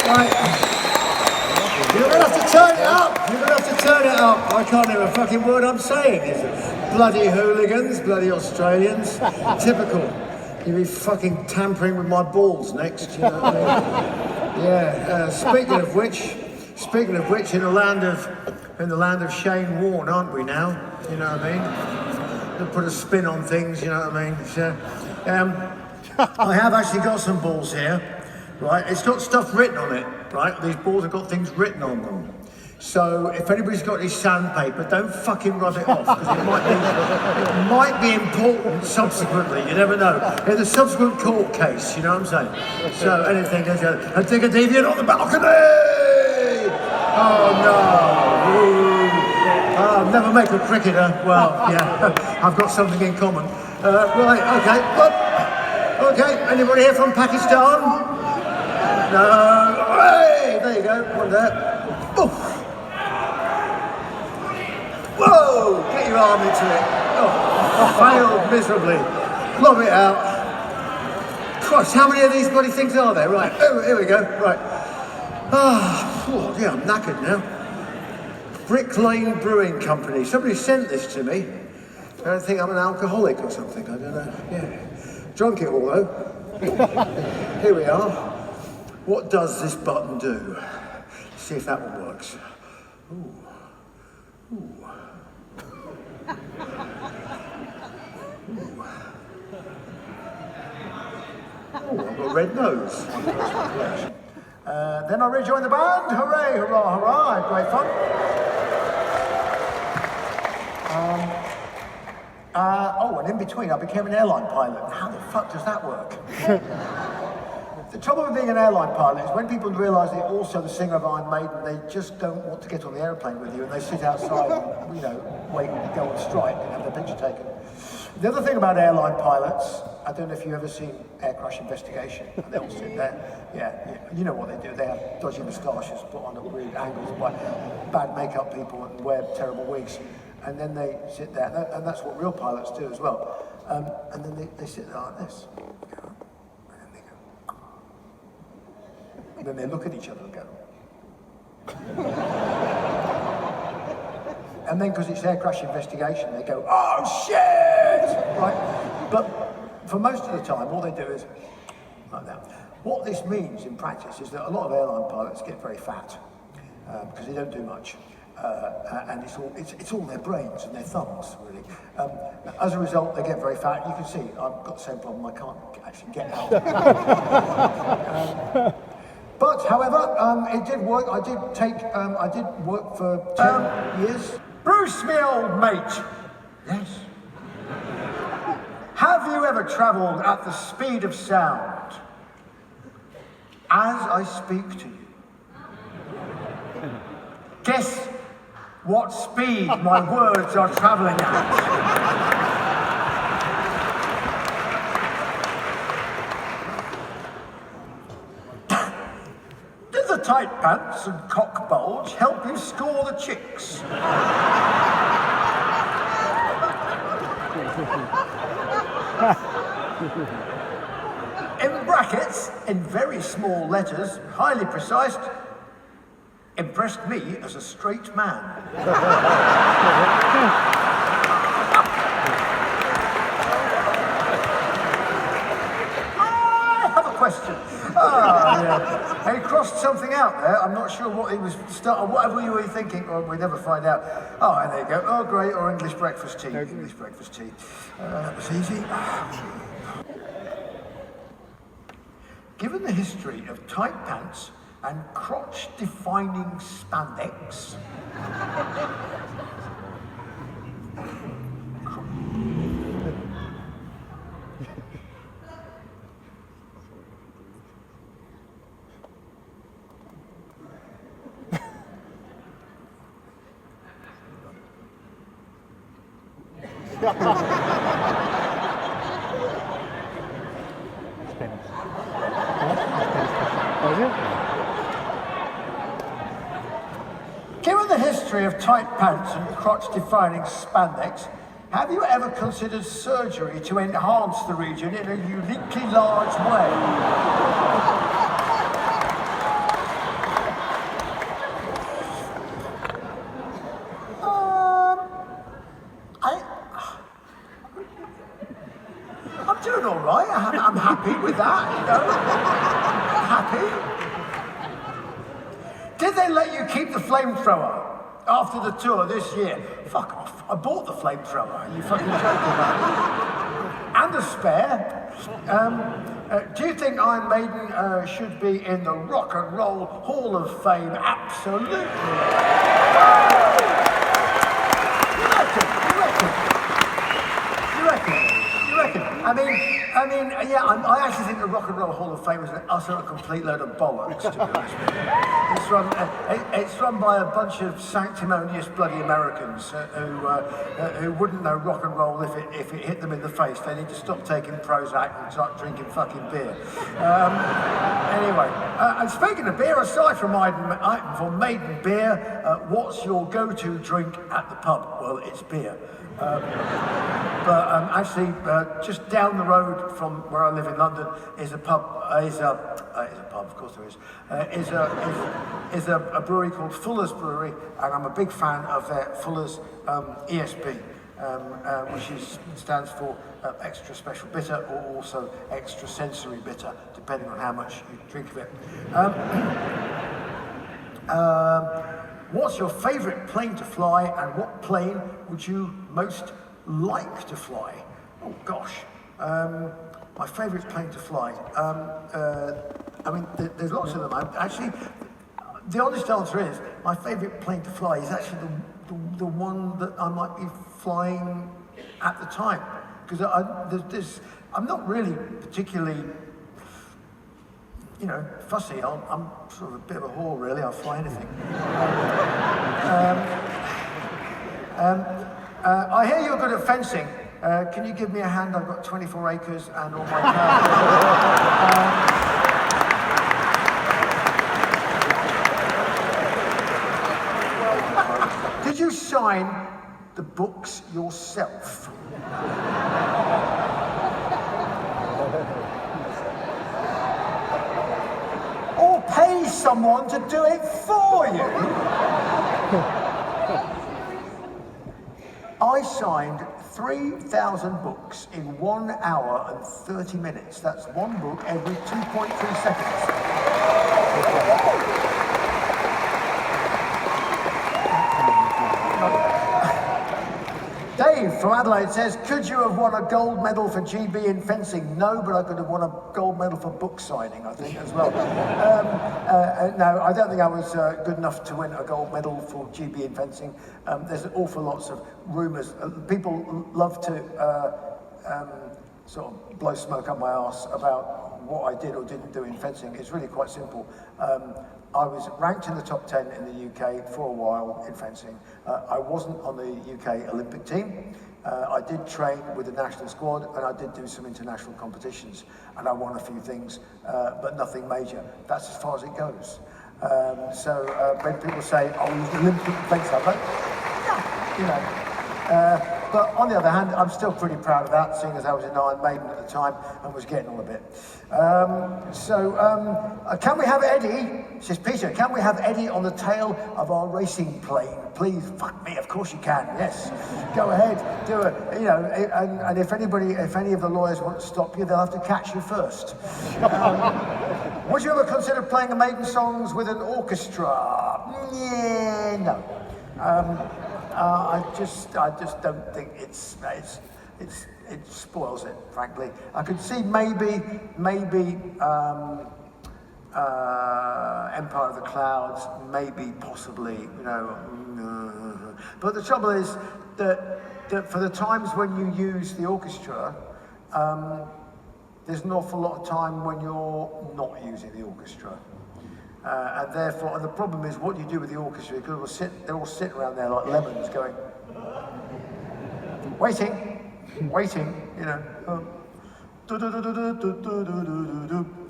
Right. You're gonna have to turn it up. You're gonna have to turn it up. I can't hear a fucking word I'm saying. Is it? Bloody hooligans, bloody Australians. Typical. You'll be fucking tampering with my balls next. You know what I mean? Yeah. Speaking of which, in the land of Shane Warne, aren't we now? You know what I mean? They'll put a spin on things. You know what I mean? So, I have actually got some balls here. Right, it's got stuff written on it, right? These balls have got things written on them. So if anybody's got any sandpaper, don't fucking rub it off, because it might be important subsequently, you never know. In the subsequent court case, you know what I'm saying? So anything, and take a deviant on the balcony! Oh no! Ooh. I'll never make a cricketer. Well, yeah, I've got something in common. Right, okay. Well, okay, anybody here from Pakistan? No, hey, there you go, one there. Oof. Whoa, get your arm into it. Oh, failed miserably. Lob it out. Christ, how many of these bloody things are there? Right, oh, here we go, right. Oh, yeah, I'm knackered now. Brick Lane Brewing Company. Somebody sent this to me. I don't think I'm an alcoholic or something, I don't know. Yeah. Drunk it all though. Here we are. What does this button do? See if that one works. Ooh. Ooh. Ooh. Oh, I've got a red nose. Then I rejoined the band. Hooray, hurrah, hurrah. I had great fun. And in between, I became an airline pilot. How the fuck does that work? The trouble with being an airline pilot is when people realise that you're also the singer of Iron Maiden, they just don't want to get on the airplane with you, and they sit outside and, you know, wait to go on strike and have their picture taken. The other thing about airline pilots, I don't know if you've ever seen Air Crash Investigation, and they all sit there. Yeah, you know what they do. They have dodgy moustaches, put on at weird angles by bad makeup people and wear terrible wigs. And then they sit there, and that's what real pilots do as well. And then they sit there like this. And then they look at each other and go. And then, because it's Air Crash Investigation, they go, oh shit! Right? But for most of the time, all they do is like that. What this means in practice is that a lot of airline pilots get very fat because they don't do much. And it's all their brains and their thumbs, really. As a result, they get very fat. You can see, I've got the same problem, I can't actually get out. But, however, it did work. I did work for 10 years. Bruce, my old mate. Yes. Have you ever travelled at the speed of sound? As I speak to you. Guess what speed my words are travelling at. Do the tight pants and cock bulge help you score the chicks? In brackets, in very small letters, highly precise, impressed me as a straight man. I have a question. Yeah. He crossed something out there. I'm not sure what he was whatever you were thinking, or we never find out. Oh, and there you go. Oh, great. Or English breakfast tea. English breakfast tea. That was easy. Given the history of tight pants and crotch-defining spandex. Given the history of tight pants and crotch-defining spandex, have you ever considered surgery to enhance the region in a uniquely large way? that, you know. Happy. Did they let you keep the flamethrower after the tour this year? Fuck off. I bought the flamethrower. Are you fucking joking about it? And a spare. Do you think Iron Maiden should be in the Rock and Roll Hall of Fame? Absolutely. You reckon? I mean, yeah, I actually think the Rock and Roll Hall of Fame is an utter complete load of bollocks, to be honest with you. It's run by a bunch of sanctimonious bloody Americans who wouldn't know rock and roll if it hit them in the face. They need to stop taking Prozac and start drinking fucking beer. Anyway, and speaking of beer, aside from Maiden beer, what's your go-to drink at the pub? Well, it's beer. But actually, just down the road from where I live in London is a pub. Is a pub, of course there is. Is a brewery called Fuller's Brewery, and I'm a big fan of their Fuller's ESB, which stands for extra special bitter, or also extra sensory bitter, depending on how much you drink of it. What's your favourite plane to fly, and what plane would you most like to fly? Oh gosh, my favourite plane to fly. I mean, there's lots of them. Actually, the honest answer is my favourite plane to fly is actually the one that I might be flying at the time, because I'm not really particularly, you know, fussy. I'm sort of a bit of a whore, really. I'll fly anything. I hear you're good at fencing. Can you give me a hand? I've got 24 acres and all my cows. Did you sign the books yourself? Or pay someone to do it for you? I signed 3,000 books in 1 hour and 30 minutes. That's one book every 2.3 seconds. Dave from Adelaide says, could you have won a gold medal for GB in fencing? No, but I could have won a gold medal for book signing, I think, as well. No, I don't think I was good enough to win a gold medal for GB in fencing. There's an awful lots of rumours. People love to sort of blow smoke up my arse about what I did or didn't do in fencing. It's really quite simple. I was ranked in the top 10 in the UK for a while in fencing. I wasn't on the UK Olympic team. I did train with the national squad, and I did do some international competitions, and I won a few things, but nothing major. That's as far as it goes. So when people say, oh, he's an Olympic fencer, I'm like, yeah, you know. But on the other hand, I'm still pretty proud of that, seeing as I was in Iron Maiden at the time and was getting on a bit. Can we have Eddie, says Peter, can we have Eddie on the tail of our racing plane? Please, fuck me, of course you can, yes. Go ahead, do it. You know, and if any of the lawyers want to stop you, they'll have to catch you first. Would you ever consider playing a Maiden songs with an orchestra? Yeah, no. I just don't think it spoils it, frankly. I could see maybe Empire of the Clouds, maybe possibly, you know. But the trouble is that for the times when you use the orchestra, there's an awful lot of time when you're not using the orchestra. And therefore, and the problem is, what do you do with the orchestra? Because they're all sitting around there like lemons going, waiting, you know.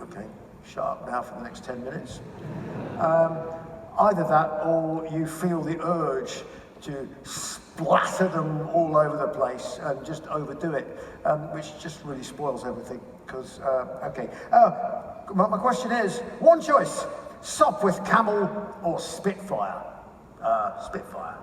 Okay, shut up now for the next 10 minutes. Either that, or you feel the urge to splatter them all over the place and just overdo it, which just really spoils everything. Because, okay. My question is, one choice. Sop with Camel or Spitfire? Spitfire.